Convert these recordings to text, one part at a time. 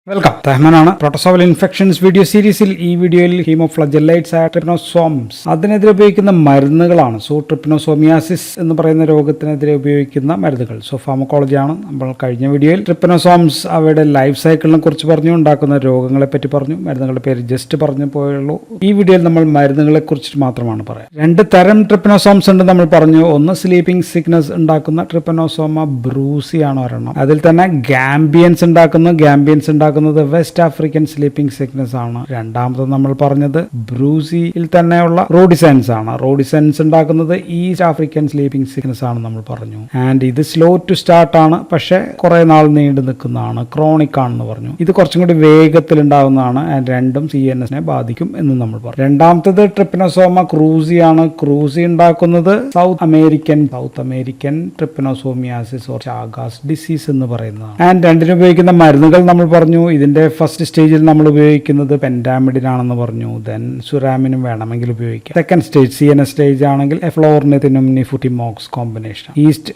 Welcome. റഹ്മാനാണ്. Protozoal infections video സീരീസിൽ ഈ വീഡിയോയിൽ ഹീമോഫ്ലജെല്ലൈറ്റ്സ് ആയ ട്രിപ്പനോസോംസ് അതിനെതിരെ ഉപയോഗിക്കുന്ന മരുന്നുകളാണ്. സോ ട്രിപ്പനോസോമിയാസിസ് എന്ന് പറയുന്ന രോഗത്തിനെതിരെ ഉപയോഗിക്കുന്ന മരുന്നുകൾ. സോ ഫാർമക്കോളജിയാണ്. നമ്മൾ കഴിഞ്ഞ വീഡിയോയിൽ ട്രിപ്പനോസോംസ് അവയുടെ ലൈഫ് സൈക്കിളിനെ കുറിച്ച് പറഞ്ഞു, ഉണ്ടാക്കുന്ന രോഗങ്ങളെ പറ്റി പറഞ്ഞു, മരുന്നുകളുടെ പേര് ജസ്റ്റ് പറഞ്ഞു പോയുള്ളൂ. ഈ വീഡിയോയിൽ നമ്മൾ മരുന്നുകളെ കുറിച്ചിട്ട് മാത്രമാണ് പറയാം. രണ്ട് തരം ട്രിപ്പനോസോംസ് ഉണ്ട് നമ്മൾ പറഞ്ഞു. ഒന്ന് സ്ലീപ്പിംഗ് സിക്നസ് ഉണ്ടാക്കുന്ന ട്രിപ്പനോസോമ ബ്രൂസി ആണ് ഒരെണ്ണം. അതിൽ തന്നെ ഗാംബിയൻസ് ഉണ്ടാക്കുന്നത് വെസ്റ്റ് ആഫ്രിക്കൻ സ്ലീപ്പിംഗ് സിക്നസ് ആണ്. രണ്ടാമത് നമ്മൾ പറഞ്ഞത് ബ്രൂസിയിൽ തന്നെയുള്ള റോഡിസെൻസ് ആണ്. റോഡിസെൻസ് ഉണ്ടാക്കുന്നത് ഈസ്റ്റ് ആഫ്രിക്കൻ സ്ലീപ്പിംഗ് സിക്നസ് ആണ് നമ്മൾ പറഞ്ഞു. ആൻഡ് ഇത് സ്ലോ ടു സ്റ്റാർട്ട് ആണ്, പക്ഷെ കുറെ നാൾ നീണ്ടു നിൽക്കുന്നതാണ്, ക്രോണിക് ആണെന്ന് പറഞ്ഞു. ഇത് കുറച്ചും കൂടി വേഗത്തിൽ ഉണ്ടാവുന്നതാണ്. ആൻഡ് രണ്ടും CNS ബാധിക്കും എന്ന് നമ്മൾ പറഞ്ഞു. രണ്ടാമത്തത് ട്രിപ്പനോസോമ ക്രൂസി ആണ്. ക്രൂസി ഉണ്ടാക്കുന്നത് south American trypanosomiasis or Chagas disease എന്ന് പറയുന്നതാണ്. ആൻഡ് രണ്ടിനും ഉപയോഗിക്കുന്ന മരുന്നുകൾ നമ്മൾ പറഞ്ഞു. ഇതിന്റെ ഫസ്റ്റ് സ്റ്റേജിൽ നമ്മൾ ഉപയോഗിക്കുന്നത് പെന്റാമിഡിൻ ആണെന്ന് പറഞ്ഞു. ദെൻ സുരാമിനും വേണമെങ്കിൽ ഉപയോഗിക്കാം. സെക്കൻഡ് സ്റ്റേജ് CNS സ്റ്റേജ് ആണെങ്കിൽ എഫ്ലോർനെത്തിനും nifurtimox combination.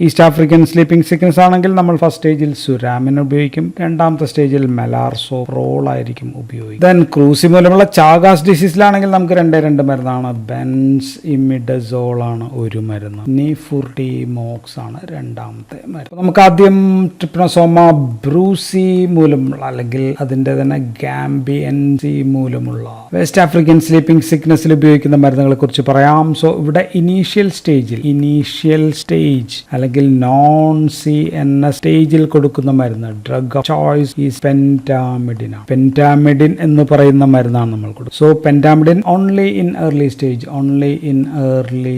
East African sleeping sickness ആണെങ്കിൽ നമ്മൾ ഫസ്റ്റ് സ്റ്റേജിൽ സുരാമിൻ ഉപയോഗിക്കും. രണ്ടാമത്തെ സ്റ്റേജിൽ മെലാർസോപ്രോൾ ആയിരിക്കും ഉപയോഗിക്കും. ദെൻ ക്രൂസി മൂലമുള്ള ചാഗാസ് ഡിസീസിലാണെങ്കിൽ നമുക്ക് രണ്ട് മരുന്നാണ്. ബെൻസ് ഇമിഡസോൾ ആണ് ഒരു മരുന്ന്, നിഫുട്ടിമോക്സ് ആണ് രണ്ടാമത്തെ മരുന്ന്. നമുക്ക് ആദ്യം ട്രിപ്പനോസോമ ബ്രൂസി മൂലമുള്ള അല്ലെങ്കിൽ അതിന്റെ തന്നെ ഗാംബിയൻസി മൂലമുള്ള വെസ്റ്റ് ആഫ്രിക്കൻ സ്ലീപ്പിംഗ് സിക്നസിൽ ഉപയോഗിക്കുന്ന മരുന്നുകളെ കുറിച്ച് പറയാം. സോ ഇവിടെ ഇനീഷ്യൽ സ്റ്റേജ് അല്ലെങ്കിൽ നോൺ CNS സ്റ്റേജിൽ കൊടുക്കുന്ന മരുന്ന് ഡ്രഗ് ഓഫ് ചോയ്സ് ഈസ് പെന്റാമിഡിൻ എന്ന് പറയുന്ന മരുന്നാണ് നമ്മൾ കൊടുക്കുക. സോ പെന്റാമിഡിൻ ഓൺലി ഇൻ ഏർലി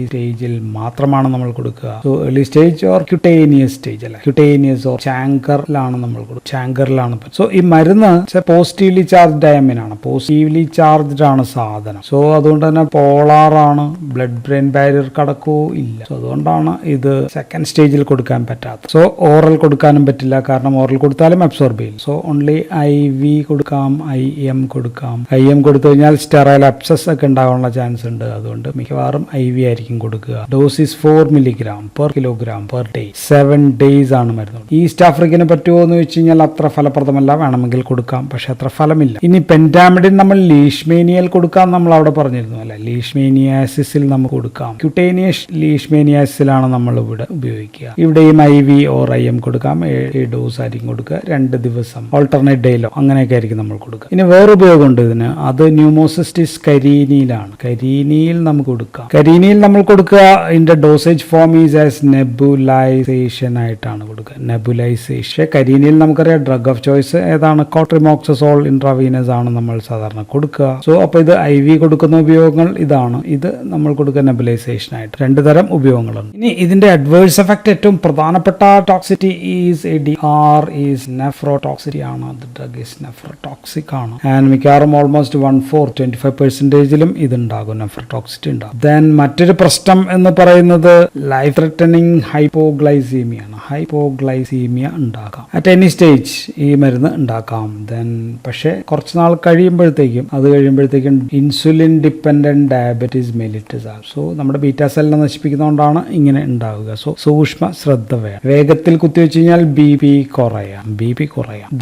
സ്റ്റേജിൽ മാത്രമാണ് നമ്മൾ കൊടുക്കുക. So early stage or cutaneous stage അല്ല, ക്യൂട്ടേനിയസ് ഓർ ചാങ്കറിലാണ് നമ്മൾ കൊടുക്കുക. ചാങ്കറിലാണ്. സോ ഈ മരുന്ന് പോസിറ്റീവ്ലി ചാർജ്ഡ് അയമിനാണ്, പോസിറ്റീവ്ലി ചാർജ്ഡ് ആണ് സാധനം. സോ അതുകൊണ്ട് തന്നെ പോളാർ ആണ്, ബ്ലഡ് ബ്രെയിൻ ബാരിയർ കടക്കോ ഇല്ല. സോ അതുകൊണ്ടാണ് ഇത് സെക്കൻഡ് സ്റ്റേജിൽ കൊടുക്കാൻ പറ്റാത്തത്. സോ ഓറൽ കൊടുക്കാനും പറ്റില്ല, കാരണം ഓറൽ കൊടുത്താലും അബ്സോർബ് ചെയ്യും. സോ ഓൺലി IV കൊടുക്കാം, IM കൊടുക്കാം. IM കൊടുത്തു കഴിഞ്ഞാൽ സ്റ്റെറൈൽ അബ്സസ് ഒക്കെ ഉണ്ടാകാനുള്ള ചാൻസ് ഉണ്ട്. അതുകൊണ്ട് മിക്കവാറും IV ആയിരിക്കും കൊടുക്കുക. ഡോസിസ് 4 mg/kg/day 7 days ആണ് മരുന്ന്. ഈസ്റ്റ് ആഫ്രിക്കന് പറ്റുമോ എന്ന് വെച്ച് കഴിഞ്ഞാൽ അത്ര ഫലപ്രദമല്ല. വേണമെങ്കിൽ കൊടുക്കാം, പക്ഷെ അത്ര ഫലമില്ല. ഇനി പെന്റാമിഡിൻ നമ്മൾ ലീഷ്മേനിയയിൽ കൊടുക്കാം, നമ്മൾ അവിടെ പറഞ്ഞിരുന്നു അല്ലെ. ലീഷ്മേനിയാസിസിൽ നമുക്ക് കൊടുക്കാം. ക്യൂട്ടേനിയസ് ലീഷ്മേനിയാസിസിലാണ് നമ്മൾ ഇവിടെ ഉപയോഗിക്കുക. ഇവിടെയും IV ഓർ IM കൊടുക്കാം. 7 ഡോസ് ആയിരിക്കും കൊടുക്കുക. 2 ദിവസം ഓൾട്ടർനേറ്റ് ഡേയിലോ അങ്ങനെയൊക്കെ ആയിരിക്കും നമ്മൾ കൊടുക്കുക. ഇനി വേറെ ഉപയോഗമുണ്ട് ഇതിന്. അത് ന്യൂമോസിസ്റ്റിസ് കരിനിയിലാണ്. കരിനിയിൽ നമുക്ക് കൊടുക്കാം. കരിനിയിൽ നമ്മൾ കൊടുക്കുക ഇതിന്റെ dosage form is as nebulisation ആയിട്ടാണ് കൊടുക്കുക. നെബുലൈസേഷൻ. കരിനിയിൽ നമുക്കറിയാം ഡ്രഗ് ഓഫ് ചോയ്സ് ഏതാണ്? കോട്രിമോക്സസോൾ ഇൻട്രാവീനസ് ആണ് നമ്മൾ സാധാരണ കൊടുക്കുക. സോ അപ്പോൾ ഇത് IV കൊടുക്കുന്ന ഉപയോഗങ്ങൾ ഇതാണ്. ഇത് നമ്മൾ കൊടുക്കുന്ന നെബുലൈസേഷൻ ആയിട്ട് 2 തരം ഉപയോഗങ്ങളുണ്ട്. ഇനി ഇതിന്റെ അഡ്വേഴ്സ് എഫക്ട് ഏറ്റവും പ്രധാനപ്പെട്ട ടോക്സിറ്റി ഈസ് ADR ഈസ് നെഫ്രോടോക്സിറ്റി ആണ്. ഡ്രഗ് ഈസ് നെഫ്രോടോക്സിക് ആണ്. ആൻഡ് മിക്കവാറും ഓൾമോസ്റ്റ് 1/4 25% ഇതുണ്ടാകും, നെഫ്രോടോക്സിറ്റി ഉണ്ടാകും. ദെൻ മറ്റൊരു പ്രശ്നം എന്ന് പറയുന്നത് ലൈഫ് ത്രെറ്റനിങ് ഹൈപ്പോഗ്ലൈസീമിയ ആണ്. ഹൈപ്പോഗ്ലൈസീമിയ ഉണ്ടാകാം അറ്റ് എനി സ്റ്റേജ്. ഈ മരുന്ന് ഉണ്ടാക്കാം. ദെൻ പക്ഷേ കുറച്ച് നാൾ കഴിയുമ്പോഴത്തേക്കും ഇൻസുലിൻ ഡിപ്പെൻഡന്റ് ഡയബറ്റീസ് മെലിറ്റസ് ആകും. സോ നമ്മുടെ ബീറ്റാ സെല്ലിനെ നശിപ്പിക്കുന്നതുകൊണ്ടാണ് ഇങ്ങനെ ഉണ്ടാവുക. സോ സൂക്ഷ്മ ശ്രദ്ധ വേണം. വേഗത്തിൽ കുത്തിവെച്ച് കഴിഞ്ഞാൽ BP കുറയാം.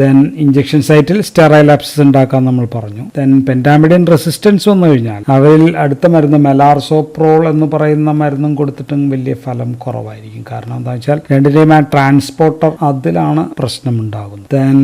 ദെൻ ഇഞ്ചക്ഷൻ സൈറ്റിൽ സ്റ്റെറൈൽ അബ്സസ് ഉണ്ടാക്കാൻ നമ്മൾ പറഞ്ഞു. ദെൻ പെന്റാമിഡിൻ റെസിസ്റ്റൻസ് വന്നു കഴിഞ്ഞാൽ അവരിൽ അടുത്ത മരുന്ന് മെലാർസോപ്രോൾ എന്ന് പറയുന്ന മരുന്നും കൊടുത്തിട്ടും വലിയ ഫലം കുറവായിരിക്കും. കാരണം എന്താ വെച്ചാൽ രണ്ടിന്റെയും ആ ട്രാൻസ്പോർട്ടർ അതിലാണ് പ്രശ്നം ഉണ്ടാകുന്നത്. ദെൻ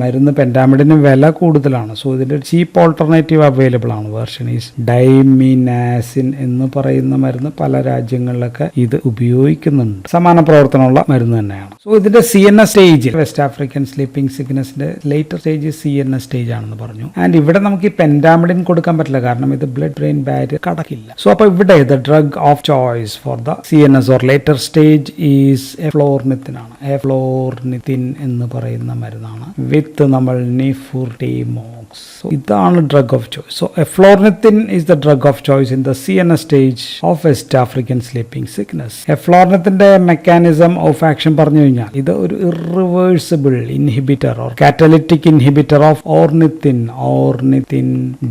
മരുന്ന് പെന്റാമിഡിന് വില കൂടുതലാണ്. സോ ഇതിന്റെ ചീപ്പ് ഓൾട്ടർനേറ്റീവ് അവൈലബിൾ ആണ്. വേർഷൻ ഈസ് ഡൈമിനാസിൻ എന്ന് പറയുന്ന മരുന്ന് പല രാജ്യങ്ങളിലൊക്കെ ഇത് ഉപയോഗിക്കുന്നുണ്ട്. സമാന പ്രവർത്തനമുള്ള മരുന്ന് തന്നെയാണ്. സോ ഇതിന്റെ CNS stage west African sleeping സിക്നസിന്റെ ലേറ്റർ സ്റ്റേജ് CNS സ്റ്റേജ് ആണെന്ന് പറഞ്ഞു. ആൻഡ് ഇവിടെ നമുക്ക് ഈ പെന്റാമിഡിൻ കൊടുക്കാൻ പറ്റില്ല, കാരണം ഇത് ബ്ലഡ് ബ്രെയിൻ ബാരിയർ കടക്കില്ല. സോ അപ്പൊ ഇവിടെ the drug of choice for the CNS or later stage is eflornithine ആണ്. എഫ്ലോർനിത്തിൻ എന്ന് പറയുന്ന മരുന്നാണ് വിത്ത് നമ്മൾ നിഫുട്ടിമോക്സ്. So ഇതാണ് drug of choice. So eflornithine is the drug of choice in the CNS stage of west African sleeping sickness. എഫ്ലോർനിത്തിന്റെ mechanism of action പറഞ്ഞു കഴിഞ്ഞാൽ ഇത് ഒരു irreversible inhibitor or catalytic inhibitor of ornithine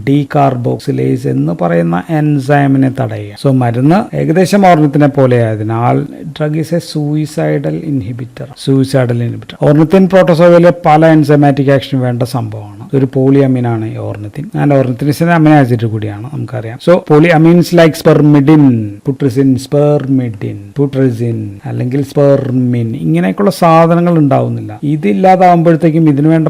decarboxylase എന്ന് പറയുന്ന എൻസൈമിനെ തടയുക. So മരുന്ന് ഏകദേശം ഓർണിത്തിനെ പോലെ ആയതിനാൽ drug is a suicidal inhibitor. Ornithine പ്രോട്ടോസോവിലെ പല എൻസൈം എൻസൈമാറ്റിക് ആക്ഷൻ വേണ്ട സംഭവമാണ്. ഒരു പോളി അമീനാണ് ഈ ഓർണിത്തിൻ. And ornithine is amino acid കൂടിയാണ്, നമുക്കറിയാം. So poly amines like spermidine, putrescine, spermidine, putrescine അല്ലെങ്കിൽ സ്പെർമിൻ, ഇങ്ങനെയൊക്കെയുള്ള സാധനങ്ങൾ ഉണ്ടാവുന്നില്ല. ഇതില്ലാതാവുമ്പോഴത്തേക്കും ഇതിനു വേണ്ട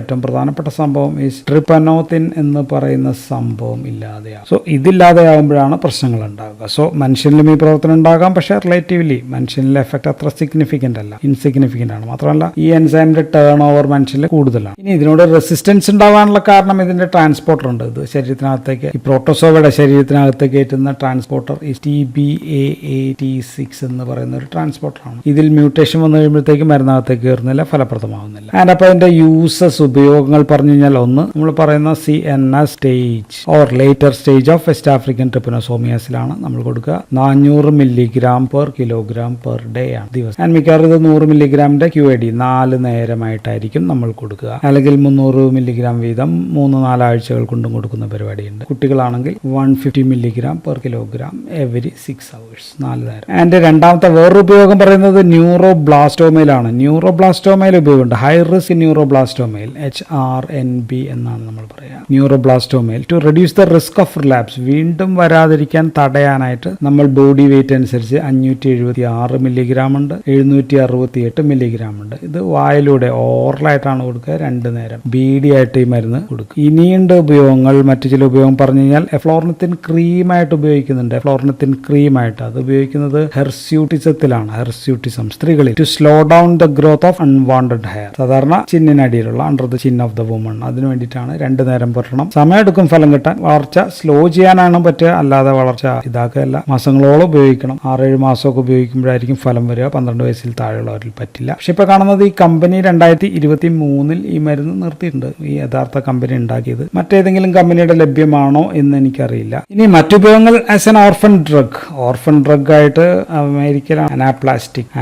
ഏറ്റവും പ്രധാനപ്പെട്ട സംഭവം ഈ ട്രിപ്പനോത്തിൻ എന്ന് പറയുന്ന സംഭവം ഇല്ലാതെയാവും. സോ ഇതില്ലാതെയാവുമ്പോഴാണ് പ്രശ്നങ്ങൾ ഉണ്ടാവുക. സോ മനുഷ്യനിലും ഈ പ്രവർത്തനം ഉണ്ടാകാം, പക്ഷേ റിലേറ്റീവ്ലി മനുഷ്യനിലെ എഫക്ട് അത്ര സിഗ്നിഫിക്കന്റ് അല്ല, ഇൻസിഗ്നിഫിക്കന്റ് ആണ്. മാത്രമല്ല ഈ എൻസൈമിന്റെ ടേൺ ഓവർ മനുഷ്യനിൽ കൂടുതലാണ്. ഇനി ഇതിനോട് റെസിസ്റ്റൻസ് ഉണ്ടാവാനുള്ള കാരണം ഇതിന്റെ ട്രാൻസ്പോർട്ടർ ഉണ്ട്. ഇത് ശരീരത്തിനകത്തേക്ക് ഈ പ്രോട്ടോസോവയുടെ ശരീരത്തിനകത്തേക്ക് കയറ്റുന്ന ട്രാൻസ്പോർട്ടർ ഈ TBAAT6 എന്ന് പറയുന്ന ഒരു ട്രാൻസ്പോർട്ടറാണ്. ഇതിൽ മ്യൂട്ടേഷൻ വന്നു കഴിയുമ്പോഴത്തേക്ക് മരുന്നകത്തേക്ക് കയറുന്നില്ല, ഫലപ്രദമാവുന്നില്ല. ആൻഡ് അപ്പോൾ അതിന്റെ യൂസസ്, ഉപയോഗങ്ങൾ പറഞ്ഞു കഴിഞ്ഞാൽ, ഒന്ന് നമ്മൾ പറയുന്ന CNS stage or later stage of west African ട്രിപ്പനോസോമിയാസിലാണ് നമ്മൾ കൊടുക്കുക. 400 mg/kg/day ആണ് ദിവസം. ആൻഡ് മിക്കവാറും ഇത് 100 mg QID 4 നേരമായിട്ടായിരിക്കും നമ്മൾ കൊടുക്കുക. അല്ലെങ്കിൽ 300 mg വീതം 3-4 ആഴ്ചകൾ കൊണ്ടും കൊടുക്കുന്ന പരിപാടിയുണ്ട്. കുട്ടികളാണെങ്കിൽ 150 mg/kg every 6 hours 4 നേരം. ആൻഡ് രണ്ടാമത്തെ വേറൊരു ഉപയോഗം പറയുന്നത് ന്യൂറോബ്ലാസ്റ്റോമയിലാണ്. ന്യൂറോബ്ലാസ്റ്റോമയിൽ ഉപയോഗമുണ്ട്. ഹൈ റിസ്ക് ന്യൂറോബ്ലാസ്റ്റോമയിൽ HRNB എന്നാണ് നമ്മൾ പറയുക. ന്യൂറോബ്ലാസ്റ്റോമയിൽ to reduce the risk of relapse, വീണ്ടും വരാതിരിക്കാൻ തടയാനായിട്ട് നമ്മൾ ബോഡി വെയിറ്റ് അനുസരിച്ച് 576 mg ഉണ്ട്, 768 mg ഉണ്ട്. ഇത് വായിലൂടെ ഓറലായിട്ടാണ് കൊടുക്കുക, 2 നേരം. BD ആയിട്ട് ഈ മരുന്ന് കൊടുക്കുക. ഇനിയുണ്ട് ഉപയോഗങ്ങൾ. മറ്റു ചില ഉപയോഗം പറഞ്ഞു കഴിഞ്ഞാൽ എഫ്ലോർണിത്തിൻ ക്രീമായിട്ട് ഉപയോഗിക്കുന്നുണ്ട്. എഫ്ലോർണിത്തിൻ ക്രീമായിട്ട് അത് ഉപയോഗിക്കുന്നത് ഹെർസ്യൂട്ടിസത്തിലാണ്. ഹെർസ്യൂട്ടിസം സ്ത്രീകളിൽ to slow down the growth of unwanted hair, സാധാരണ ചിന്നിനടിയിലുള്ള under the chin of the woman, അതിനു വേണ്ടിയിട്ടാണ് 2 നേരം പുരട്ടണം. സമയമെടുക്കും ഫലം കിട്ടാൻ. വളർച്ച സ്ലോ ചെയ്യാനാണ് പറ്റുക, അല്ലാതെ വളർച്ച ഇതാക്കുകയല്ല. മാസങ്ങളോളം ഉപയോഗിക്കണം. 6-7 മാസമൊക്കെ ഉപയോഗിക്കുമ്പോഴായിരിക്കും ഫലം വരിക. 12 വയസ്സിൽ താഴെയുള്ളവരിൽ പറ്റില്ല. പക്ഷെ ഇപ്പൊ കാണുന്നത് ഈ കമ്പനി 2023 ഈ മരുന്ന് നിർത്തിയിട്ടുണ്ട്. ഈ യഥാർത്ഥ കമ്പനി ഉണ്ടാക്കിയത്. മറ്റേതെങ്കിലും കമ്പനിയുടെ ലഭ്യമാണോ എന്ന് എനിക്കറിയില്ല. ഇനി മറ്റുപയോഗങ്ങൾ ആസ് എൻ ഓർഫൻ ഡ്രഗ് ആയിട്ട് അമേരിക്കയിലാണ്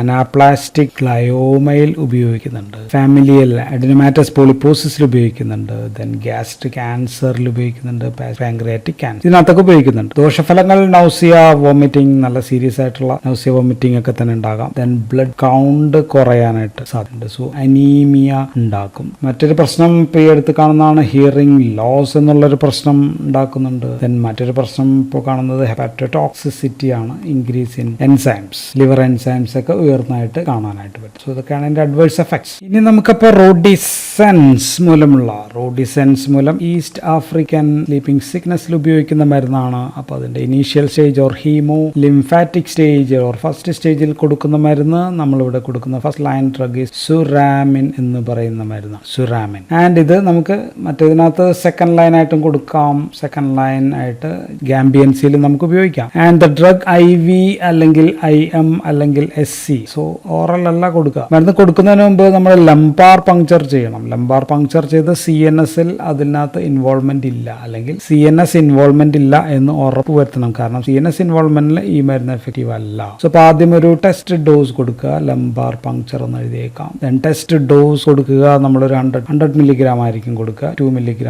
അനാപ്ലാസ്റ്റിക് ഗ്ലയോമയിൽ ഉപയോഗിക്കുന്നുണ്ട്. ഫാമിലിയൽ അഡിനോമാറ്റസ് പോളിപ്പോസിസിൽ ഉപയോഗിക്കുന്നുണ്ട്. ദെൻ ഗ്യാസ്ട്രിക് ക്യാൻസറിൽ ഉപയോഗിക്കുന്നുണ്ട്. പാൻക്രിയാറ്റിക് ക്യാൻസർ ഇതിനകത്തൊക്കെ ഉപയോഗിക്കുന്നുണ്ട്. ദോഷഫലങ്ങൾ നൗസിയ, വോമിറ്റിംഗ്, നല്ല സീരിയസ് ആയിട്ടുള്ള നൗസിയ, വോമിറ്റിംഗ് ഒക്കെ തന്നെ ഉണ്ടാകാം. ദെൻ ബ്ലഡ് കൗണ്ട് കുറയാനായിട്ട് സാധ്യതയുണ്ട്. സോ അനീമിയ ഉണ്ടാക്കും. മറ്റൊരു പ്രശ്നം ഇപ്പോൾ ഈ അടുത്ത് കാണുന്നതാണ് ഹിയറിംഗ് ലോസ് എന്നുള്ളൊരു പ്രശ്നം ഉണ്ടാക്കുന്നുണ്ട്. ദെൻ മറ്റൊരു പ്രശ്നം ഇപ്പോൾ കാണുന്നത് ഹെപ്പാറ്റോടോക്സിസിറ്റി ആണ്. Increase in enzymes, liver enzymes ഒക്കെ ഉയർന്നതായിട്ട് കാണാനായിട്ട് പറ്റും. സോ ഇതൊക്കെയാണ് അതിന്റെ അഡ്വേഴ്സ് എഫക്ട്സ്. ഇനി നമുക്കപ്പോൾ റോഡിസെൻസ് മൂലം ഈസ്റ്റ് ആഫ്രിക്കൻ സ്ലീപ്പിംഗ് സിക്നസിൽ ഉപയോഗിക്കുന്ന മരുന്നാണ്. അപ്പോൾ അതിന്റെ initial stage or haemo lymphatic stage or first സ്റ്റേജിൽ കൊടുക്കുന്ന മരുന്ന്, നമ്മളിവിടെ കൊടുക്കുന്ന ഫസ്റ്റ് ലൈൻ ഡ്രഗ് സുറാമിൻ എന്ന് പറയുന്ന മരുന്നാണ്. സുറാമിൻ. ആൻഡ് ഇത് നമുക്ക് മറ്റേതിനകത്ത് സെക്കൻഡ് ലൈൻ ആയിട്ടും കൊടുക്കാം. സെക്കൻഡ് ലൈൻ ആയിട്ട് ഗാംബിയൻസിയിൽ നമുക്ക് ഉപയോഗിക്കാം. ആൻഡ് ദ ഡ്രഗ് IV അല്ലെങ്കിൽ IM അല്ലെങ്കിൽ SC. സോ ഓറൽ അല്ല കൊടുക്കുക. മരുന്ന് കൊടുക്കുന്നതിന് മുമ്പ് നമ്മൾ ലംബാർ പങ്ക്ചർ ചെയ്യണം. ലംബാർ പങ്ക്ചർ ചെയ്ത് CNSൽ അതിനകത്ത് ഇൻവോൾവ്മെന്റ് ഇല്ല, അല്ലെങ്കിൽ CNS ഇൻവോൾവ്മെന്റ് ഇല്ല എന്ന് ഉറപ്പ് വരുത്തണം. കാരണം CNS ഇൻവോൾവ്മെന്റിൽ ഈ മരുന്ന് എഫക്റ്റീവ് അല്ല. സോ അപ്പോൾ ആദ്യം ഒരു ടെസ്റ്റ് ഡോസ് കൊടുക്കുക. ലംബാർ പങ്ക്ചർ എന്ന് എഴുതിയേക്കാം. ദെൻ ടെസ്റ്റ് ഡോസ് കൊടുക്കുക. നമ്മളൊരു 100 mg ആയിരിക്കും കൊടുക്കുക. 2 mg/kg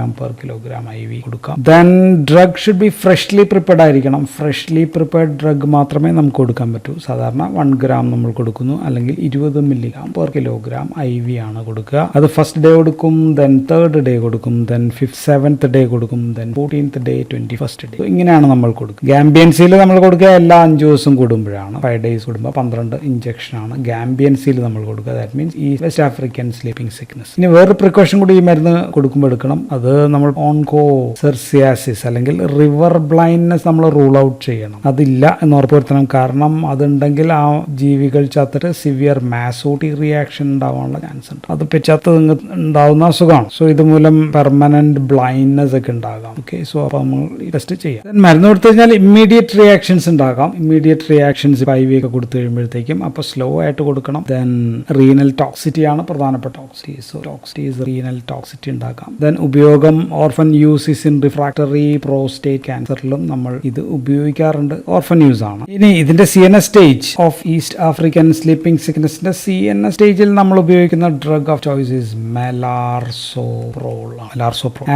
IV കൊടുക്കാം. Then drug should be freshly prepared ആയിരിക്കണം. ഫ്രഷ്ലി പ്രിപ്പയർഡ് ഡ്രഗ് മാത്രമേ നമുക്ക് കൊടുക്കാൻ പറ്റൂ. സാധാരണ 1 gram നമ്മൾ കൊടുക്കുന്നു, അല്ലെങ്കിൽ 20 mg/kg IV ആണ് കൊടുക്കുക. അത് ഫസ്റ്റ് ഡേ കൊടുക്കും, ദെൻ 3rd ഡേ കൊടുക്കും, ദെൻ 7th ഡേ കൊടുക്കും, then 14th day, 21st day. ഇങ്ങനെയാണ് നമ്മൾ കൊടുക്കുക. ഗാംബിയൻസിയിൽ നമ്മൾ കൊടുക്കുക എല്ലാ 5 ദിവസം കൂടുമ്പോഴാണ്. 5 days കൂടുമ്പോൾ 12 ഇഞ്ചക്ഷനാണ് ഗാംബിയൻസിയിൽ നമ്മൾ കൊടുക്കുക. ദാറ്റ് മീൻസ് ഈ വെസ്റ്റ് ആഫ്രിക്കൻ സ്ലീപ്പിംഗ് സിക്നസ്. ഇനി വേറൊരു പ്രിക്കോഷൻ കൂടി ഈ മരുന്ന് കൊടുക്കുമ്പോൾ എടുക്കണം. അത് നമ്മൾ ഓൺകോസെർസിയാസിസ് അല്ലെങ്കിൽ റിവർ ബ്ലൈൻഡ്നെസ് നമ്മൾ റൂൾ ഔട്ട് ചെയ്യണം. അതില്ല എന്ന് ഉറപ്പുവരുത്തണം. കാരണം അതുണ്ടെങ്കിൽ ആ ജീവികൾ ചത്തിട്ട് സിവിയർ മാസോട്ടിക് റിയാക്ഷൻ ഉണ്ടാവാനുള്ള ചാൻസ് ഉണ്ട്. അത് ചത്ത് ഉണ്ടാവുന്ന അസുഖമാണ്. സോ ഇതുമൂലം പെർമനന്റ് ബ്ലൈൻഡ്നെസ് ഒക്കെ ഉണ്ടാകാം. ഓക്കെ, സോ അപ്പോൾ നമ്മൾ ടെസ്റ്റ് ചെയ്യാം. മരുന്ന് കൊടുത്തു കഴിഞ്ഞാൽ ഇമ്മീഡിയറ്റ് റിയാക്ഷൻസ് ഉണ്ടാകാം. ഇമ്മീഡിയറ്റ് റിയാക്ഷൻസ് IV ഒക്കെ കൊടുത്തു കഴിയുമ്പോഴത്തേക്കും അപ്പോൾ സ്ലോ ആയിട്ട് കൊടുക്കണം. ദെൻ റീനൽ ടോക്സിറ്റി ആണ് പ്രധാനപ്പെട്ട toxicity. So toxicity renal toxicity ഉണ്ടാക്കാം. ദെൻ ഉപയോഗം orphan use in refractory prostate ക്യാൻസറിലും നമ്മൾ ഇത് ഉപയോഗിക്കാറുണ്ട്. ഓർഫൻ യൂസ് ആണ്. ഇനി ഇതിന്റെ CNS stage of east African sleeping സിക്നസിന്റെ CNS സ്റ്റേജിൽ നമ്മൾ ഉപയോഗിക്കുന്ന drug of choice is melarsoprol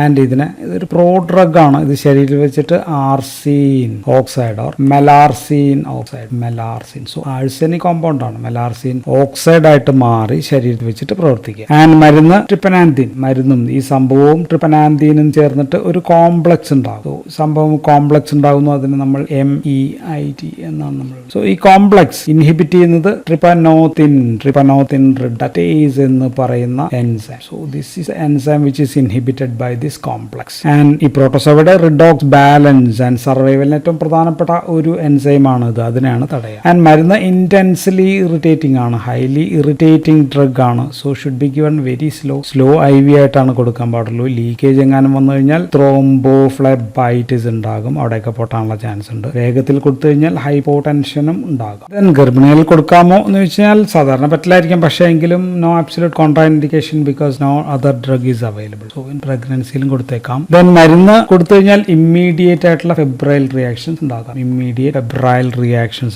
and ഇതൊരു പ്രോ ഡ്രഗ് ആണ്. ഇത് ശരീരത്തിൽ വെച്ചിട്ട് arsine oxide or melarsen oxide so arsenic compound ആണ്. മെലാർസീൻ ഓക്സൈഡ് ആയിട്ട് മാറി ശരീരത്തിൽ വെച്ചിട്ട് പ്രവർത്തിക്കുക. ആൻഡ് മരുന്ന് ട്രിപ്പനാന്തിൻ, മരുന്നും ഈ സംഭവവും ട്രിപ്പനാന്തിനും ചേർന്നിട്ട് ഒരു കോംപ്ലക്സ് ഉണ്ടാകും. സംഭവം കോംപ്ലക്സ് ഉണ്ടാകുന്നു, അതിന് നമ്മൾ MEIT എന്നാണ് നമ്മൾ. സോ ഈ കോംപ്ലക്സ് ഇൻഹിബിറ്റ് ചെയ്യുന്നത് ട്രിപ്പനോത്തിൻ റിഡക്ടേസ് എന്ന് പറയുന്ന enzyme. So this is enzyme which is inhibited by this complex. And ഈ പ്രോട്ടോസോവയുടെ റിഡോക്സ് ബാലൻസ് ആൻഡ് സർവൈവലിന് ഏറ്റവും പ്രധാനപ്പെട്ട ഒരു എൻസൈം ആണ് ഇത്. അതിനെയാണ് തടയുക. ആൻഡ് മരുന്ന് ഇന്റൻസ്ലി ഇറിറ്റേറ്റിംഗ് ആണ്, ഹൈലി ഇറിറ്റേറ്റിംഗ് ഡ്രഗ് ആണ്. So should be given very slow IV ആയിട്ടാണ് കൊടുക്കാൻ പാടുള്ളൂ. ലീക്കേജ് എങ്ങാനും വന്നു കഴിഞ്ഞാൽ ത്രോംബോഫ്ലെബൈറ്റിസ് ഉണ്ടാകും, അവിടെയൊക്കെ പൊട്ടാനുള്ള ചാൻസ് ഉണ്ട്. വേഗത്തിൽ കൊടുത്തു കഴിഞ്ഞാൽ ഹൈപ്പോടെൻഷനും ഉണ്ടാകും. ദെൻ ഗർഭിണികളിൽ കൊടുക്കാമോ എന്ന് വെച്ചാൽ സാധാരണ പറ്റില്ലായിരിക്കും, പക്ഷേ എങ്കിലും no absolute contraindication because no other drug is available. So in പ്രഗ്നൻസിയിലും കൊടുത്തേക്കാം. ദെൻ മരുന്ന് കൊടുത്തു കഴിഞ്ഞാൽ ഇമ്മീഡിയറ്റ് ആയിട്ടുള്ള ഫെബ്രൈൽ റിയാക്ഷൻസ്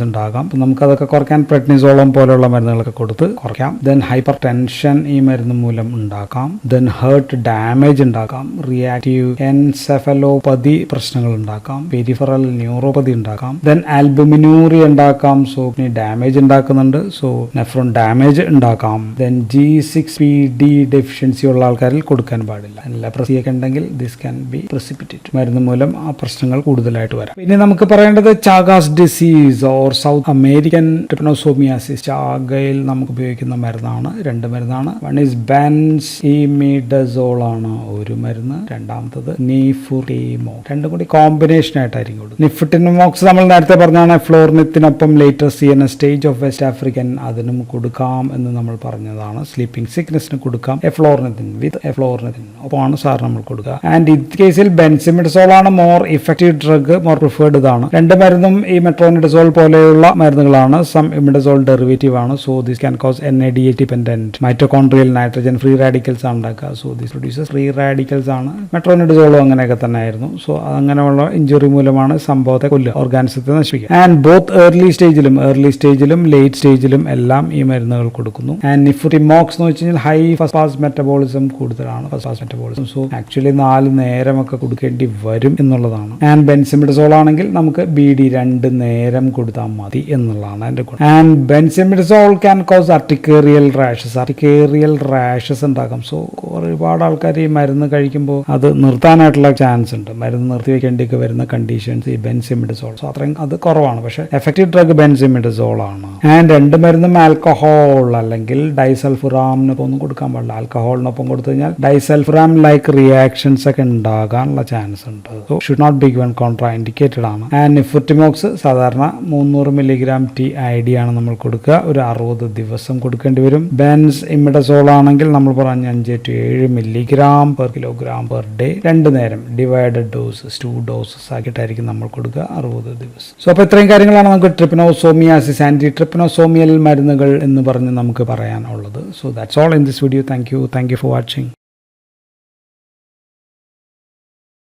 ഉണ്ടാകാം. നമുക്കതൊക്കെ കുറയ്ക്കാൻ പ്രെഡ്നിസോളം പോലെയുള്ള മരുന്നുകളൊക്കെ കൊടുത്ത് കുറയ്ക്കാം. ദെൻ ഹൈപ്പർ ടെൻഷൻ ഈ മരുന്ന് മൂലം ഉണ്ടാക്കാം. ദെൻ ഹേർട്ട് ഡാമേജ് ഉണ്ടാക്കാം. റിയാക്റ്റീവ് എൻസെഫലോപ്പതി പ്രശ്നങ്ങൾ ഉണ്ടാക്കാം. പെരിഫറൽ ന്യൂറോപ്പതി ഉണ്ടാക്കാം. ദെൻ ആൽബുമിനൂറി ഉണ്ടാക്കാം. സോ ഡാമേജ് ഉണ്ടാക്കുന്നുണ്ട്. സോ നെഫ്രോൺ ഡാമേജ് ഉണ്ടാക്കാം. ദെൻ G6PD ഡെഫിഷ്യൻസി ഉള്ള ആൾക്കാരിൽ കൊടുക്കാൻ പാടില്ല. ലെപ്രസിയൊക്കെ ഉണ്ടെങ്കിൽ ദിസ് ക്യാൻ ബി പ്രസിപ്പിറ്റേറ്റ്. മരുന്ന് മൂലം ആ പ്രശ്നങ്ങൾ കൂടുതലായിട്ട് വരാം. പിന്നെ നമുക്ക് പറയേണ്ടത് Chagas disease or south American trypanosomiasis. ചാഗയിൽ നമുക്ക് ഉപയോഗിക്കുന്ന മരുന്നാണ്. 2 മരുന്നാണ്. വൺ ഈസ് ബെൻസിമിഡസോൾ ആണ് ഒരു മരുന്ന്, രണ്ടാമത്തത് നിഫുട്ടിമോക്സ്. രണ്ടും കൂടി കോമ്പിനേഷൻ ആയിട്ടായിരിക്കും കൊടുക്കുന്നത്. നിഫുട്ടിമോക്സ് നമ്മൾ നേരത്തെ പറഞ്ഞാണ് ഫ്ലോർനിത്തിനൊപ്പം later CNS stage of west African, അതിനും കൊടുക്കാം എന്ന് നമ്മൾ പറഞ്ഞതാണ്. സ്ലീപ്പിംഗ് സിക്നസിന് കൊടുക്കാം. എഫ്ലോർനിത്തിൻ ഒപ്പമാണ് സാർ നമ്മൾ കൊടുക്കുക. ആൻഡ് ഇത് കേസിൽ ബെൻസിമിഡസോൾ ആണ് more effective drug, more preferred ഇതാണ്. 2 മരുന്നും ഈ മെട്രോനിഡസോൾ പോലെയുള്ള മരുന്നുകളാണ്. സം ഇമിഡസോൾ ഡെറിവേറ്റീവ് ആണ്. So this can cos NADH dependent mitochondrial nitrogen free radicals ആണ് ഉണ്ടാക്കുക. So this produces free radicals ആണ്. മെട്രോനിഡസോളും അങ്ങനെയൊക്കെ തന്നെ ആയിരുന്നു. സോ അങ്ങനെയുള്ള ഇഞ്ചുറി മൂലമാണ് സംഭവത്തെ കൊല്ലുക, ഓർഗാനിസത്തെ നശിപ്പിക്കുക. ആൻഡ് ബോത്ത് ഏർലി സ്റ്റേജിലും ലേറ്റ് സ്റ്റേജിലും എല്ലാം ഈ മരുന്നുകൾ കൊടുക്കുന്നു. ആൻഡ് നിഫുട്ടിമോക്സ് എന്ന് വെച്ച് കഴിഞ്ഞാൽ ഹൈ ഫസ്റ്റ് പാസ് മെറ്റബോളിസം കൂടുതലാണ്. സോ ആക്ച്വലി 4 നേരമൊക്കെ കൊടുക്കേണ്ടി വരും എന്നുള്ളതാണ്. ആൻഡ് ബെൻസിമിഡസോൾ ആണെങ്കിൽ നമുക്ക് BD 2 നേരം കൊടുത്താൽ മതി എന്നുള്ളതാണ് അതിന്റെ ഗുണം. ആൻഡ് ബെൻസിമിഡസോൾ ക്യാൻ കോസ് അർട്ടിക്കേറിയൽ റാഷസ് ഉണ്ടാക്കാം. സോ ഒരുപാട് ആൾക്കാർ ഈ മരുന്ന് കഴിക്കുമ്പോൾ അത് നിർത്താനായിട്ടുള്ള ചാൻസ് ഉണ്ട്. മരുന്ന് നിർത്തിവെക്കേണ്ടിയൊക്കെ വരുന്ന കണ്ടീഷൻസ് ഈ ബെൻസിമിഡസോൾ. സോ അത്രയും അത് കുറവാണ്. പക്ഷേ എഫക്റ്റീവ് ഡ്രഗ് ബെൻസിമിഡസോൾ ആണ്. ആൻഡ് 2 മരുന്നും ആൽക്കഹോൾ അല്ലെങ്കിൽ ഡൈസൾഫുറാമിനൊപ്പം ഒന്നും കൊടുക്കാൻ പാടില്ല. ആൽക്കഹോളിനൊപ്പം കൊടുത്തു കഴിഞ്ഞാൽ ഡൈസൾഫുറാം ലൈക്ക് റിയാക്ഷൻസ് ഒക്കെ ഉണ്ടാകാനുള്ള ചാൻസ് ഉണ്ട്. So should not be given, contraindicated ആണ്. ആൻഡ് നിഫുട്ടിമോക്സ് സാധാരണ 300 mg TID ആണ് നമ്മൾ കൊടുക്കുക. ഒരു 60 ദിവസം കൊടുക്കേണ്ടി വരും. ബെൻസിമിഡസോൾ ആണെങ്കിൽ നമ്മൾ പറഞ്ഞ 5 to 7 mg/kg/day 2 നേരം ഡിവൈഡഡ് ഡോസസ് 2 ഡോസസ് ആക്കിയിട്ടായിരിക്കും നമ്മൾ കൊടുക്കുക 60 ദിവസം. സോ അപ്പോൾ ഇത്രയും കാര്യങ്ങളാണ് നമുക്ക് ട്രിപ്പനോസോമിയാസിസ് ആൻറ്റി ട്രിപ്പനോസോമിയൽ മരുന്നുകൾ എന്ന് പറഞ്ഞ് നമുക്ക് പറയാനുള്ളത്. So that's all in this video. Thank you for watching.